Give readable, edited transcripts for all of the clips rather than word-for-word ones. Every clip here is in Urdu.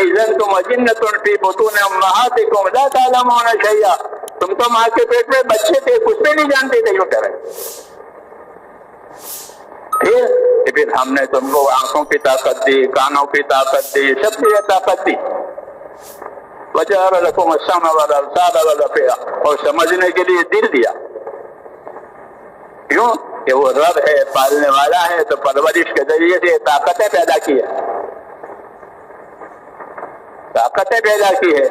اذن تم اجنۃ فی بطون امہاتکم لا تعلمون شیئا، تم تو ماں کے پیٹ میں بچے تھے، کچھ بھی نہیں جانتے تھے. یوں کہہ رہے پھر ہم نے تم کو آنکھوں کی طاقت دی، کانوں کی طاقت دی، سب کی طاقت دی. وجعل لکم السمع والابصار والافئدہ، اور سمجھنے کے لیے دل دیا. کیوں کہ وہ رب ہے، پالنے والا ہے، تو پرورش کے ذریعے سے طاقتیں پیدا کی ہے، طاقتیں پیدا کی ہے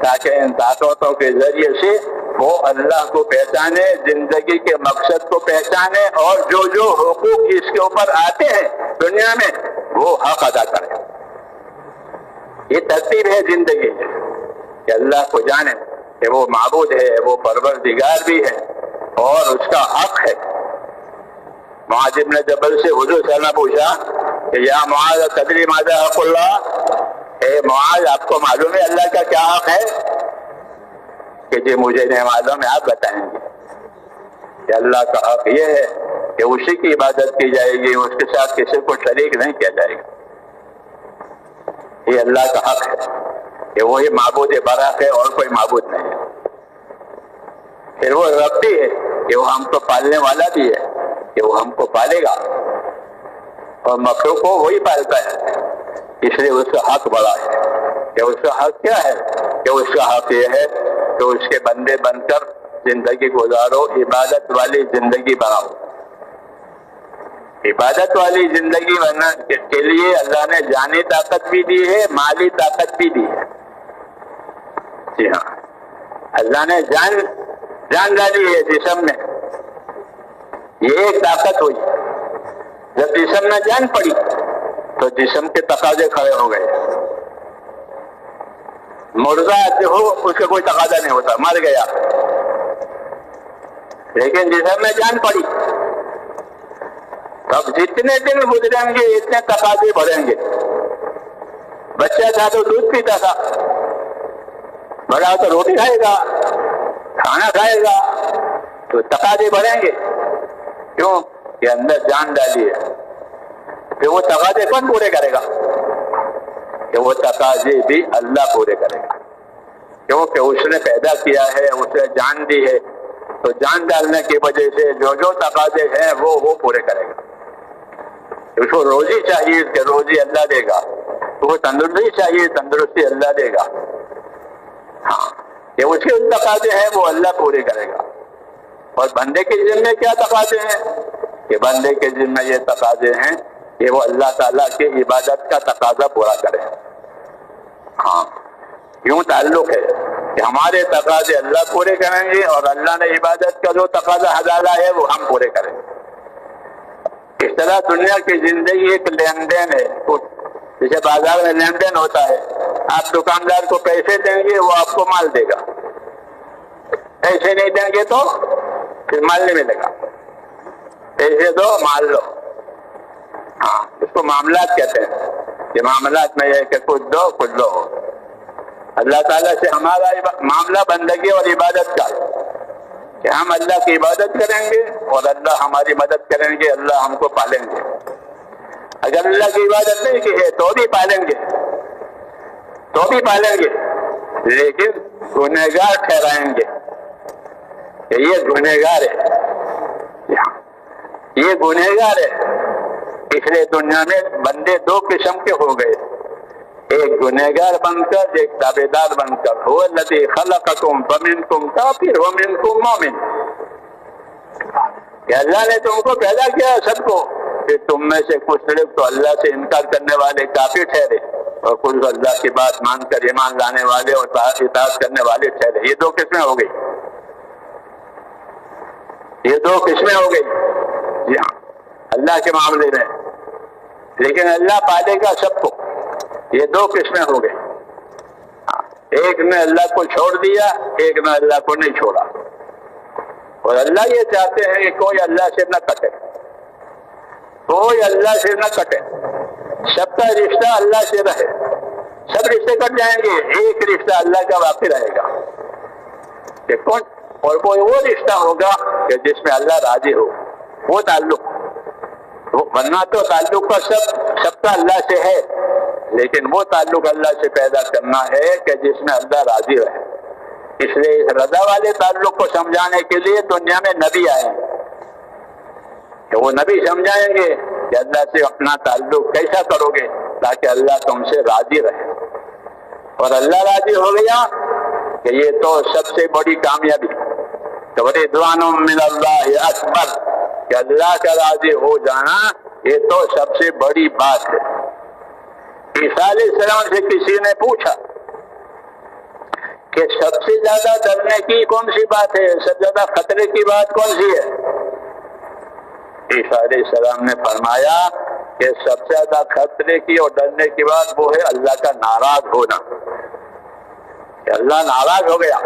تاکہ ان طاقتوں کے ذریعے سے وہ اللہ کو پہچانے، زندگی کے مقصد کو پہچانے، اور جو جو حقوق اس کے اوپر آتے ہیں دنیا میں وہ حق ادا کرے. یہ ترتیب ہے زندگی کی کہ اللہ کو جانے کہ وہ معبود ہے، وہ پروردگار بھی ہے اور اس کا حق ہے. معاذ بن جبل سے حضور صلی اللہ علیہ وسلم نے پوچھا کہ یا معاذ تدری ماذا حق اللہ، اے معاذ آپ کو معلوم ہے اللہ کا کیا حق ہے؟ کہ جی مجھے نہیں معلوم ہے، آپ بتائیں گے. کہ اللہ کا حق یہ ہے کہ اسی کی عبادت کی جائے گی، اس کے ساتھ کسی کو شریک نہیں کیا جائے گا. یہ اللہ کا حق ہے کہ وہی معبود برحق ہے اور کوئی معبود نہیں ہے. پھر وہ رب بھی ہے کہ وہ ہم کو پالنے والا بھی ہے، کہ وہ ہم کو پالے گا اور مخلوق کو وہی پالتا ہے. اس لیے اس کا حق بڑا ہے. کہ اس کا حق کیا ہے؟ کہ اس کا حق یہ ہے کہ اس کے بندے بن کر زندگی گزارو، عبادت والی زندگی بناؤ. عبادت والی زندگی بنانے کے لیے اللہ نے جانی طاقت بھی دی ہے، مالی طاقت بھی دی ہے. جی ہاں، اللہ نے جان ڈالی ہے جسم میں. یہ ایک طاقت ہوئی. جب جسم میں جان پڑی تو جسم کے تقاضے کھڑے ہو گئے. مردہ جو ہو اس کا کوئی تقاضا نہیں ہوتا، مر گیا. لیکن جسم میں جان پڑی اب جتنے دن گزریں گے اتنے تقاضے بڑھیں گے. بچہ تھا تو دودھ پیتا تھا، بڑا تو روٹی کھائے گا، کھانا کھائے گا، تو تقاضے بڑھیں گے. کیوں کہ اندر جان ڈالی ہے. کہ وہ تقاضے کون پورے کرے گا؟ کہ وہ تقاضے بھی اللہ پورے کرے گا. کیونکہ اس نے پیدا کیا ہے، اس نے جان دی ہے، تو جان ڈالنے کی وجہ سے جو جو تقاضے ہیں وہ پورے کرے گا. اس کو روزی چاہیے کہ روزی اللہ دے گا، اس کو تندرستی چاہیے تندرستی اللہ دے گا. ہاں، یہ اس کے تقاضے ہیں وہ اللہ پورے کرے گا. اور بندے کے ذمے کیا تقاضے ہیں؟ کہ بندے کے ذمے یہ تقاضے ہیں کہ وہ اللہ تعالیٰ کی عبادت کا تقاضا پورا کرے. ہاں، یوں تعلق ہے کہ ہمارے تقاضے اللہ پورے کریں گے اور اللہ نے عبادت کا جو تقاضا ڈالا ہے وہ ہم پورے کریں گے. اس طرح دنیا کی زندگی ایک لین دین ہے. جیسے بازار میں لین دین ہوتا ہے، آپ دکاندار کو پیسے دیں گے وہ آپ کو مال دے گا، پیسے نہیں دیں گے تو پھر مال نہیں ملے گا. پیسے دو مال لو. ہاں، اس کو معاملات کہتے ہیں. کہ معاملات میں یہ ہے کہ کچھ دو کچھ لو. اللہ تعالیٰ سے ہمارا معاملہ بندگی اور عبادت کا، کہ ہم اللہ کی عبادت کریں گے اور اللہ ہماری مدد کریں گے، اللہ ہم کو پالیں گے. اگر اللہ کی عبادت نہیں کی ہے تو بھی پالیں گے، لیکن گنہگار ٹھہرائیں گے کہ یہ گنہگار ہے، یہ گنہگار ہے. اس لیے دنیا میں بندے دو قسم کے ہو گئے، ایک گنہگار بن کر، ایک تابعدار بن کر. هو الذی خلقکم فمنکم کافر ومنکم مومن. کہ اللہ نے تم کو پیدا کیا سب کو، پھر تم میں سے کچھ لوگ تو اللہ سے انکار کرنے والے کافر ٹھہرے اور کچھ اللہ کی بات مان کر ایمان لانے والے اور اطاعت کرنے والے ٹھہرے. یہ دو قسمیں ہو گئی، یہ دو قسمیں ہو گئی. جی ہاں، اللہ کے معاملے میں. لیکن اللہ پالے گا سب کو. یہ دو قسمیں ہو گئی. ایک نے اللہ کو چھوڑ دیا، ایک نے اللہ کو نہیں چھوڑا. اور اللہ یہ چاہتے ہیں کہ کوئی اللہ سے نہ کٹے، کوئی اللہ سے نہ کٹے. سب کا رشتہ اللہ سے رہے. سب رشتے کٹ جائیں گے، ایک رشتہ اللہ کا باقی رہے گا. کہ کون؟ اور کوئی وہ رشتہ ہوگا کہ جس میں اللہ راضی ہو، وہ تعلق. ورنہ تو تعلق کا سب کا اللہ سے ہے، لیکن وہ تعلق اللہ سے پیدا کرنا ہے کہ جس میں اللہ راضی رہے. اس لیے اس رضا والے تعلق کو سمجھانے کے لیے دنیا میں نبی آئے ہیں کہ وہ نبی سمجھائیں گے کہ اللہ سے اپنا تعلق کیسا کرو گے تاکہ اللہ تم سے راضی رہے. اور اللہ راضی ہو گیا کہ یہ تو سب سے بڑی کامیابی. رضوان من اللہ اکبر، کہ اللہ کا راضی ہو جانا یہ تو سب سے بڑی بات ہے. عیسیٰ علیہ السلام سے کسی نے پوچھا کہ سب سے زیادہ ڈرنے کی کون سی بات ہے، سب سے زیادہ خطرے کی بات کون سی ہے؟ عیسیٰ علیہ السلام نے فرمایا کہ سب سے زیادہ خطرے کی اور ڈرنے کی بات وہ ہے اللہ کا ناراض ہونا، کہ اللہ ناراض ہو گیا.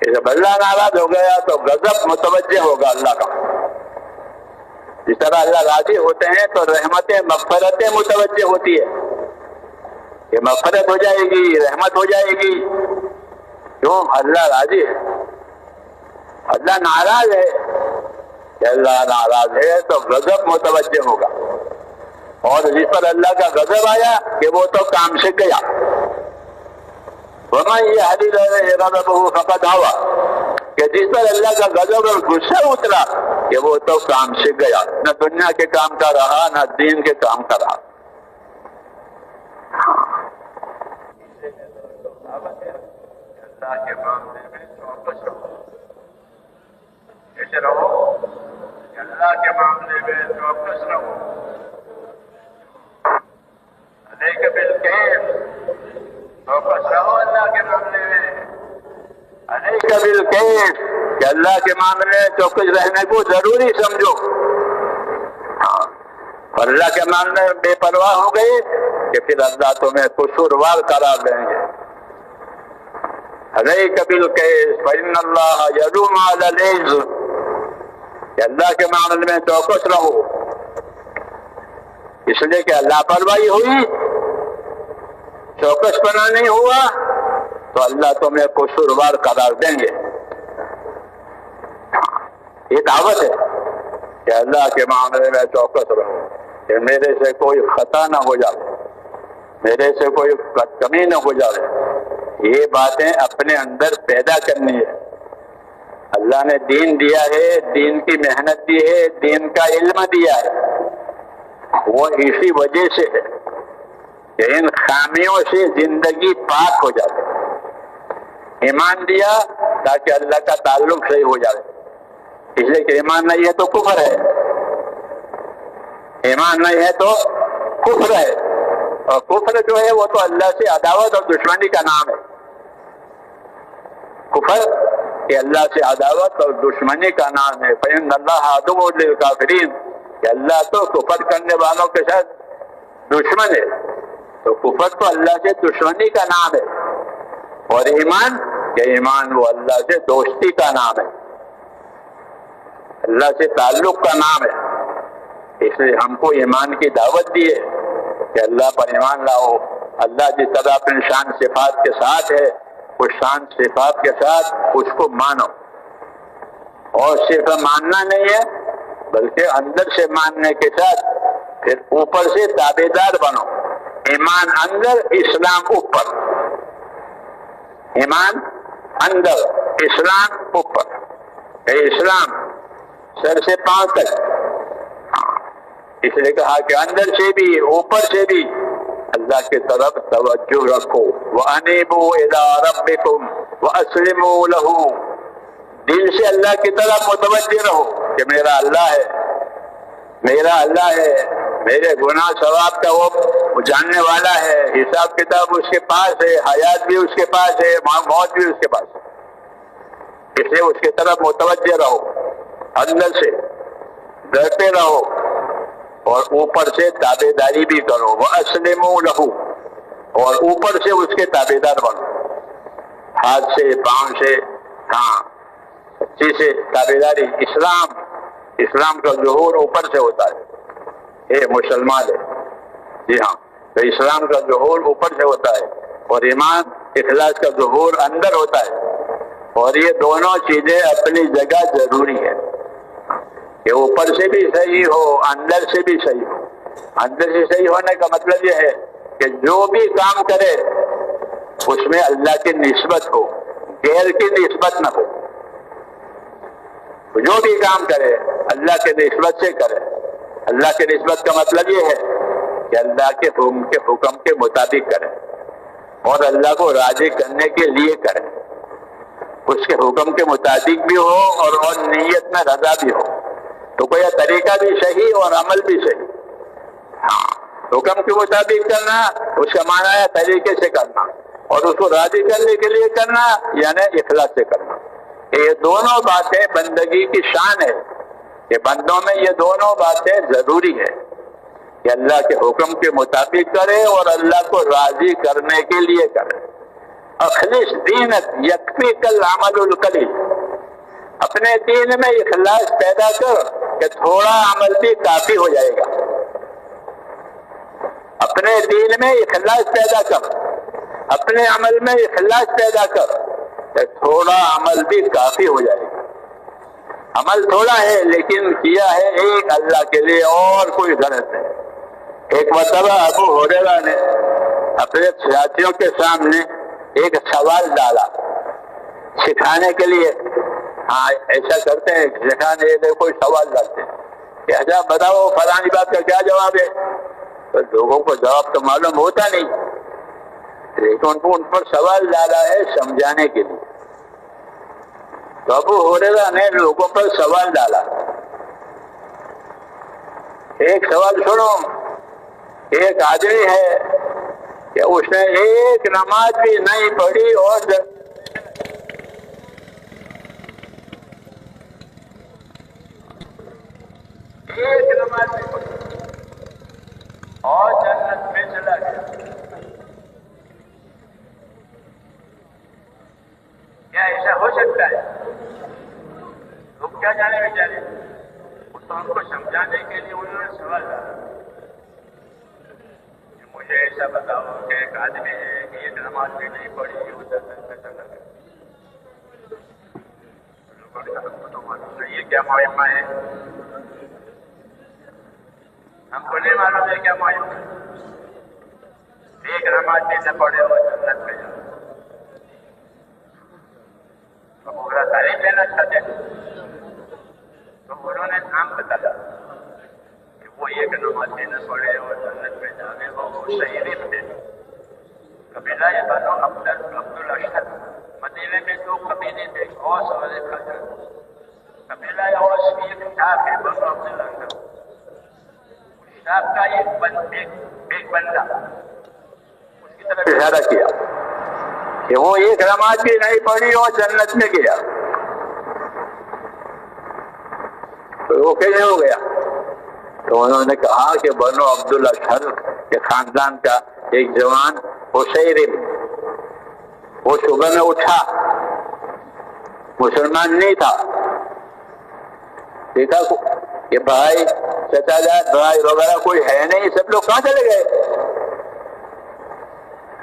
جب اللہ ناراض ہو گیا تو غضب متوجہ ہوگا اللہ کا. جس طرح اللہ راضی ہوتے ہیں تو رحمتیں مغفرتیں متوجہ ہوتی ہے کہ مغفرت ہو جائے گی، رحمت ہو جائے گی. کیوں؟ اللہ راضی ہے. اللہ ناراض ہے، کہ اللہ ناراض ہے تو غضب متوجہ ہوگا. اور جس پر اللہ کا غضب آیا کہ وہ تو کام سے گیا. وَمَن يَهْدِ غَضَبَهُ فَقَدْ هَوَىٰ، کہ جس پر اللہ کا غضب اور غصہ اترا کہ وہ تو کام سے گیا، نہ دنیا کے کام کا رہا نہ دین کے کام کا رہا. اللہ کے معاملے میں چوکس رہو. کیسے رہو؟ اللہ کے معاملے میں چوکس رہو. علیک بالکیف، چوکس رہو اللہ کے معاملے میں. علیک بالکیف، کہ اللہ کے معاملے میں چوکس رہنے کو ضروری سمجھو. اور اللہ کے معاملے میں بے پرواہ ہو گئے کہ پھر اللہ تمہیں قصوروار قرار دیں گے. علیک بالکیف فإن اللہ یدوم علی العز، کہ اللہ کے معاملے میں چوکس رہو. اس لیے کہ اللہ پرواہی ہوئی، چوکس پنا نہیں ہوا تو اللہ تمہیں قصوروار قرار دیں گے. یہ دعوت ہے کہ اللہ کے معاملے میں چوکس رہو، کہ میرے سے کوئی خطا نہ ہو جائے، میرے سے کوئی کمی نہ ہو جائے. یہ باتیں اپنے اندر پیدا کرنی ہے. اللہ نے دین دیا ہے، دین کی محنت دی ہے، دین کا علم دیا ہے. وہ اسی وجہ سے ہے کہ ان خامیوں سے زندگی پاک ہو جائے. ایمان دیا تاکہ اللہ کا تعلق صحیح ہو جائے. اس لیے کہ ایمان نہیں ہے تو کفر ہے، ایمان نہیں ہے تو کفر ہے. اور کفر جو ہے وہ تو اللہ سے عداوت اور دشمنی کا نام ہے. کفر کہ اللہ سے عداوت اور دشمنی کا نام ہے. فإن اللہ عدو للکافرین، کہ اللہ تو کفر کرنے والوں کے ساتھ دشمن ہے. تو کفر تو اللہ سے دشمنی کا نام ہے. اور ایمان کہ ایمان وہ اللہ سے دوستی کا نام ہے، اللہ سے تعلق کا نام ہے. اس لیے ہم کو ایمان کی دعوت دی ہے کہ اللہ پر ایمان لاؤ. اللہ جس طرح اپنی شان صفات کے ساتھ ہے اس شان صفات کے ساتھ اس کو مانو. اور صرف ماننا نہیں ہے بلکہ اندر سے ماننے کے ساتھ پھر اوپر سے تابع دار بنو. ایمان اندر، اسلام اوپر. ایمان اندر، اسلام اوپر. اسلام سر سے پاؤں تک. اس لیے کہا کہ اندر سے بھی اوپر سے بھی اللہ کی طرف توجہ رکھو. وَأَنِيبُوا إِلَىٰ رَبِّكُمْ وَأَسْلِمُوا لَهُ، دل سے اللہ کی طرف متوجہ رہو کہ میرا اللہ ہے، میرا اللہ ہے، میرے گناہ ثواب کا وہ جاننے والا ہے. حساب کتاب اس کے پاس ہے، حیات بھی اس کے پاس ہے، موت بھی اس کے پاس ہے. اس لیے اس کی طرف متوجہ رہو، اندر سے ڈرتے رہو اور اوپر سے تابع داری بھی کرو. وَأَسْلِمُوا لَهُ، اور اوپر سے اس کے تابع دار بنو. ہاتھ سے، پاؤں سے، سچی سے تابع داری. اسلام کا ظہور اوپر سے ہوتا ہے. یہ مسلمان ہے، جی ہاں، تو اسلام کا ظہور اوپر سے ہوتا ہے اور ایمان اخلاص کا ظہور اندر ہوتا ہے. اور یہ دونوں چیزیں اپنی جگہ ضروری ہے کہ اوپر سے بھی صحیح ہو، اندر سے بھی صحیح ہو. اندر سے صحیح ہونے کا مطلب یہ ہے کہ جو بھی کام کرے اس میں اللہ کی نسبت ہو، غیر کی نسبت نہ ہو. جو بھی کام کرے اللہ کے نسبت سے کرے. اللہ کے نسبت کا مطلب یہ ہے کہ اللہ کے حکم کے مطابق کرے اور اللہ کو راضی کرنے کے لیے کرے. اس کے حکم کے مطابق بھی ہو اور نیت میں رضا بھی ہو. تو کوئی طریقہ بھی صحیح اور عمل بھی صحیح. ہاں، حکم کے مطابق کرنا اس کا معنی ہے طریقے سے کرنا، اور اس کو راضی کرنے کے لیے کرنا یعنی اخلاص سے کرنا. یہ دونوں باتیں بندگی کی شان ہے کہ بندوں میں یہ دونوں باتیں ضروری ہے کہ اللہ کے حکم کے مطابق کرے اور اللہ کو راضی کرنے کے لیے کرے. اخلص دینک یکفیک العمل القلیل. اپنے دین میں اخلاص پیدا کر کہ تھوڑا عمل بھی کافی ہو جائے گا. اپنے دین میں اخلاص پیدا کر، اپنے عمل میں اخلاص پیدا کر کہ تھوڑا عمل بھی کافی ہو جائے گا. عمل تھوڑا ہے لیکن کیا ہے ایک اللہ کے لیے اور کوئی غرض نہیں. ایک مرتبہ ابو ہریرہ نے اپنے ساتھیوں کے سامنے ایک سوال ڈالا سکھانے کے لیے. ہاں ایسا کرتے ہیں سکھانے کے لیے کوئی سوال ڈالتے ہیں کہ اچھا بتاؤ فلانی بات کا کیا جواب ہے. تو لوگوں کو جواب تو معلوم ہوتا نہیں، لیکن ان پر سوال ڈالا ہے سمجھانے کے لیے. تو ابو ہریرہ نے لوگوں پر سوال ڈالا. ایک سوال سنو. ایک آدمی ہے کہ اس نے ایک نماز بھی نہیں پڑھی اور ایک نماز نہیں پڑھی اور جنت میں چلا گیا. کیا ایسا ہو سکتا ہے؟ لوگ کیا جانے بیچارے. تو ہم کو سمجھانے کے لیے انہوں نے سوال ڈالا کہ مجھے ایسا بتاؤ کہ ایک آدمی ہے کہ ایک نماز بھی نہیں پڑھی وہ جنت میں چلا گیا. لوگوں نے کہا ہم کو تو معلوم نہیں ہے کیا معاملہ ہے، ہم کو نہیں معلوم ہے کیا معاملہ ہے. ایک نماز بھی نہ پڑھے وہ جنت میں جائے. اب وہ تعریف لینا چاہتے تو انہوں نے نام بتایا کہ وہ ایک نماز بھی نہ پڑھے اور جنت میں جانے وہ شہید تھے. قبیلہ یہ بنو عبد الاشہر. مدینے میں دو قبیلے تھے، اوس اور خزرج. قبیلہ اوس کی ایک شاخ ہے بنو عبد الاشہر. شاخ کا ایک بندہ اس کی طرف اشارہ کیا کہ وہ ایک نماز بھی نہیں پڑھی اور جنت میں گیا. تو وہ کیسے ہو گیا؟ تو انہوں نے کہا کہ بنو عبد الاشہر کے خاندان کا ایک جوان حسیرم وہ صبح میں اٹھا، مسلمان نہیں تھا. دیکھا کہ بھائی چچا جان بھائی وغیرہ کوئی ہے نہیں، سب لوگ کہاں چلے گئے؟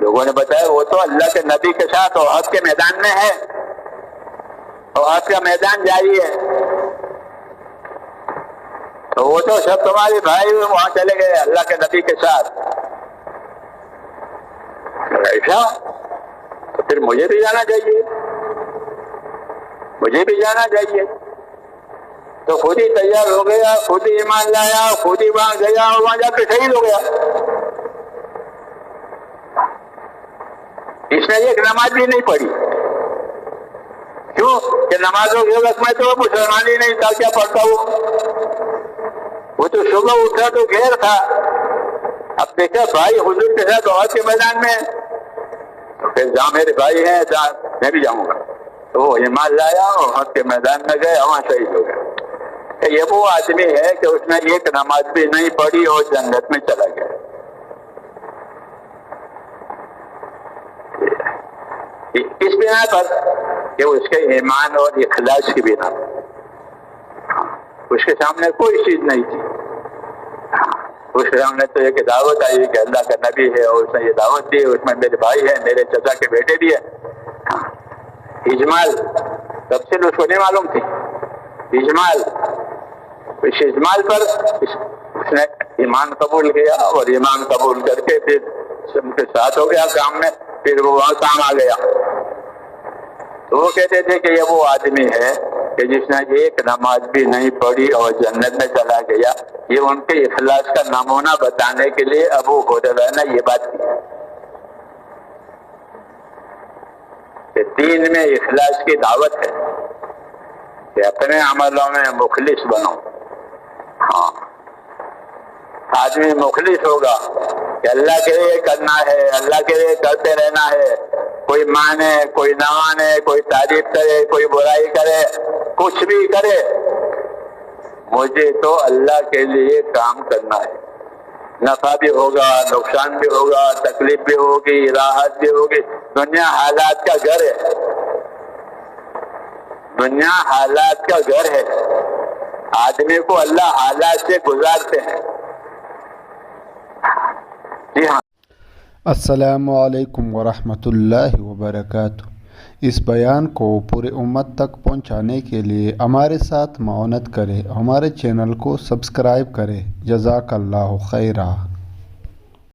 لوگوں نے بتایا وہ تو اللہ کے نبی کے ساتھ احد کے میدان میں ہے، احد کا میدان جاری ہے. تو وہ تو سب تمہارے بھائی وہاں چلے گئے اللہ کے نبی کے ساتھ. ایسا تو پھر مجھے بھی جانا چاہیے، مجھے بھی جانا چاہیے. تو خود ہی تیار ہو گیا، خود ہی ایمان لایا، خود ہی وہاں گیا اور وہاں جا کے شہید ہو گیا. اس نے ایک نماز بھی نہیں پڑھی. کیوں کہ نمازوں کے وقت میں تو مسلمان ہی نہیں تھا، کیا پڑھتا وہ تو صبح اٹھا تو گھیر تھا. اب دیکھا بھائی حضور کے ساتھ احد کے میدان میں، تو پھر جہاں میرے بھائی ہیں جہاں میں بھی جاؤں گا. تو وہ ایمان لایا اور احد کے میدان میں گئے، وہاں شہید ہو گئے. یہ وہ آدمی ہے کہ اس نے ایک نماز بھی نہیں پڑھی اور جنت میں چلا گیا. اس بنا پر کہ اس کے ایمان اور اخلاص کی بنا اس کے سامنے کوئی چیز نہیں تھی. اس کے سامنے تو ایک دعوت آئی کہ اللہ کا نبی ہے اور اس نے یہ دعوت دی، اس میں میرے بھائی ہیں، میرے چچا کے بیٹے بھی ہیں. اجمال تفصیل اس کو نہیں معلوم تھی. اجمال، اس اجمال پر اس نے ایمان قبول کیا اور ایمان قبول کر کے پھر ان کے ساتھ ہو گیا کام میں، پھر وہ وہاں کام آ گیا۔ تو وہ کہتے تھے کہ یہ وہ آدمی ہے کہ جس نے ایک نماز بھی نہیں پڑھی اور جنت میں چلا گیا۔ یہ ان کے اخلاص کا نمونہ بتانے کے لیے ابو ہریرہ نے یہ بات کی کہ دین میں اخلاص کی دعوت ہے کہ اپنے عملوں میں مخلص بنو۔ ہاں، آدمی مخلص ہوگا کہ اللہ کے لیے کرنا ہے، اللہ کے لیے کرتے رہنا ہے، کوئی مانے کوئی نہ مانے، کوئی تعریف کرے کوئی برائی کرے، کچھ بھی کرے، مجھے تو اللہ کے لیے کام کرنا ہے۔ نفع بھی ہوگا، نقصان بھی ہوگا، تکلیف بھی ہوگی، راحت بھی ہوگی۔ دنیا حالات کا گھر ہے، دنیا حالات کا گھر ہے۔ آدمی کو اللہ حالات سے گزارتے ہیں۔ جی ہاں۔ السلام علیکم ورحمۃ اللہ وبرکاتہ۔ اس بیان کو پورے امت تک پہنچانے کے لیے ہمارے ساتھ معاونت کریں، ہمارے چینل کو سبسکرائب کریں۔ جزاک اللہ خیرہ۔